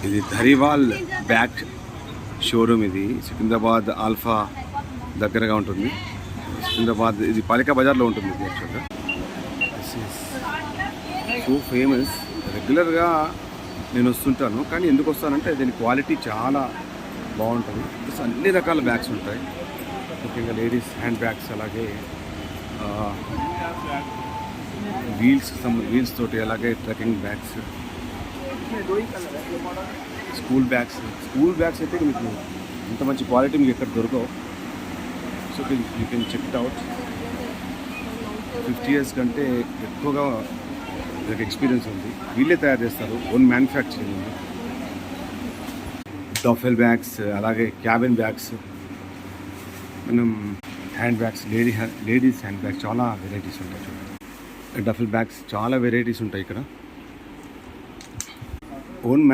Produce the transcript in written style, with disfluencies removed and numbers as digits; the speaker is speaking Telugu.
ఇది ధరివాల్ బ్యాగ్ షోరూమ్. ఇది సికింద్రాబాద్ ఆల్ఫా దగ్గరగా ఉంటుంది. సికింద్రాబాద్ ఇది పాలికా బజార్లో ఉంటుంది. ఇది యాక్చువల్గా సో ఫేమస్. రెగ్యులర్గా నేను వస్తుంటాను, కానీ ఎందుకు వస్తానంటే దీని క్వాలిటీ చాలా బాగుంటుంది. ప్లస్ అన్ని రకాల బ్యాగ్స్ ఉంటాయి, ముఖ్యంగా లేడీస్ హ్యాండ్ బ్యాగ్స్, అలాగే వీల్స్ తోటి, అలాగే ట్రెక్కింగ్ బ్యాగ్స్, స్కూల్ బ్యాగ్స్ అయితే మీకు ఇంత మంచి క్వాలిటీ మీకు ఎక్కడ దొరకవు. So you can check it out. 50 years కంటే ఎక్కువగా వీళ్ళకి ఎక్స్పీరియన్స్ ఉంది. వీళ్ళే తయారు చేస్తారు, ఓన్ మ్యానుఫ్యాక్చరింగ్ ఉంది. డఫెల్ బ్యాగ్స్, అలాగే క్యాబిన్ బ్యాగ్స్, మనం hand bags, ladies hand bags చాలా వెరైటీస్ ఉంటాయి. చూడండి, డఫెల్ బ్యాగ్స్ చాలా వెరైటీస్ ఉంటాయి ఇక్కడ. ఓన్